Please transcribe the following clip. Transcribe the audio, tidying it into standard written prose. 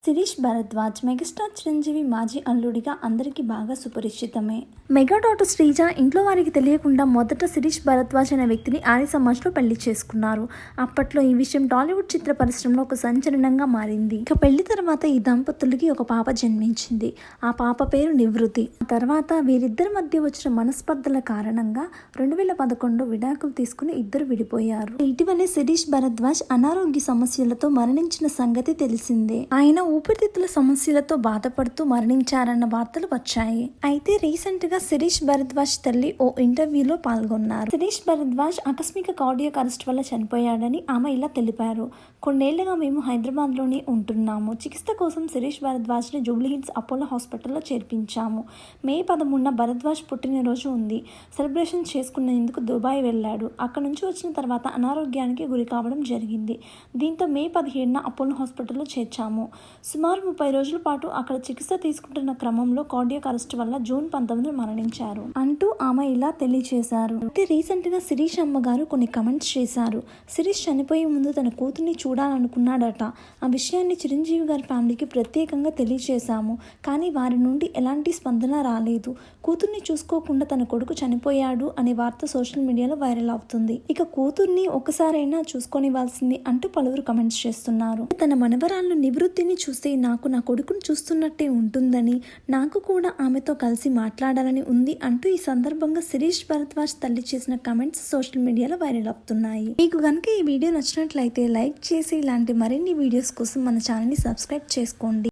Sirish Bharadwaj megastar Chiranjeevi మాజీ అల్లుడిగా అందరికీ బాగా సుపరిచితమే. మెగా డాటర్ శ్రీజ ఇంట్లో వారికి తెలియకుండా మొదట శిరీష్ భరద్వాజ్ అనే వ్యక్తిని ఆర్య సమాజ్లో పెళ్లి చేసుకున్నారు. అప్పట్లో ఈ విషయం టాలీవుడ్ చిత్ర పరిశ్రమలో ఒక సంచలనంగా మారింది. ఇక పెళ్లి తర్వాత ఈ దంపతులకి ఒక పాప జన్మించింది. ఆ పాప పేరు నివృత్తి. ఆ తర్వాత వీరిద్దరి మధ్య వచ్చిన మనస్పర్ధల కారణంగా 2011 విడాకులు తీసుకుని ఇద్దరు విడిపోయారు. ఇటీవలే శిరీష్ భరద్వాజ్ అనారోగ్య సమస్యలతో మరణించిన సంగతి తెలిసిందే. ఆయన ఊపిరితిత్తుల సమస్యలతో బాధపడుతూ మరణించారన్న వార్తలు వచ్చాయి. అయితే రీసెంట్ గా శిరీష్ భరద్వాజ్ తల్లి ఓ ఇంటర్వ్యూలో పాల్గొన్నారు. శిరీష్ భరద్వాజ్ ఆకస్మిక కార్డియాక్ అరెస్ట్ వల్ల చనిపోయాడని ఆమె ఇలా తెలిపారు. కొన్నేళ్లుగా మేము హైదరాబాద్ లోనే ఉంటున్నాము. చికిత్స కోసం శిరీష్ భరద్వాజ్ ని జూబ్లీహిల్స్ అపోలో హాస్పిటల్లో చేర్పించాము. మే 13న భరద్వాజ్ పుట్టినరోజు ఉంది. సెలబ్రేషన్ చేసుకునేందుకు దుబాయ్ వెళ్ళాడు. అక్కడ నుంచి వచ్చిన తర్వాత అనారోగ్యానికి గురి కావడం జరిగింది. దీంతో మే 17న అపోలో హాస్పిటల్లో చేర్చాము. సుమారు 30 రోజుల పాటు అక్కడ చికిత్స తీసుకుంటున్న క్రమంలో కార్డియాక్ అరెస్ట్ వల్ల జూన్ 19న మరణించారు అంటూ ఆమె ఇలా తెలియజేశారు. అయితే రీసెంట్ గా శిరీష్ అమ్మగారు కొన్ని కమెంట్స్ చేశారు. శిరీష్ చనిపోయే ముందు తన కూతుర్ని చూడాలనుకున్నాడట. ఆ విషయాన్ని చిరంజీవి గారి ఫ్యామిలీకి ప్రత్యేకంగా తెలియజేశాము. కానీ వారి నుండి ఎలాంటి స్పందన రాలేదు. కూతుర్ని చూసుకోకుండా తన కొడుకు చనిపోయాడు అనే వార్త సోషల్ మీడియాలో వైరల్ అవుతుంది. ఇక కూతుర్ని ఒకసారైనా చూసుకొనివ్వాల్సింది అంటూ పలువురు కమెంట్స్ చేస్తున్నారు. తన మనవరాళ్ళు నివృత్తిని చూస్తే నాకు నా కొడుకును చూస్తున్నట్టే ఉంటుందని, నాకు కూడా ఆమెతో కలిసి మాట్లాడాలని ఉంది అంటూ ఈ సందర్భంగా శిరీష్ భరద్వాజ్ తల్లి చేసిన కమెంట్స్ సోషల్ మీడియాలో వైరల్ అవుతున్నాయి. మీకు కనుక ఈ వీడియో నచ్చినట్లయితే లైక్ చేసి ఇలాంటి మరిన్ని వీడియోస్ కోసం మన ఛానల్ని సబ్స్క్రైబ్ చేసుకోండి.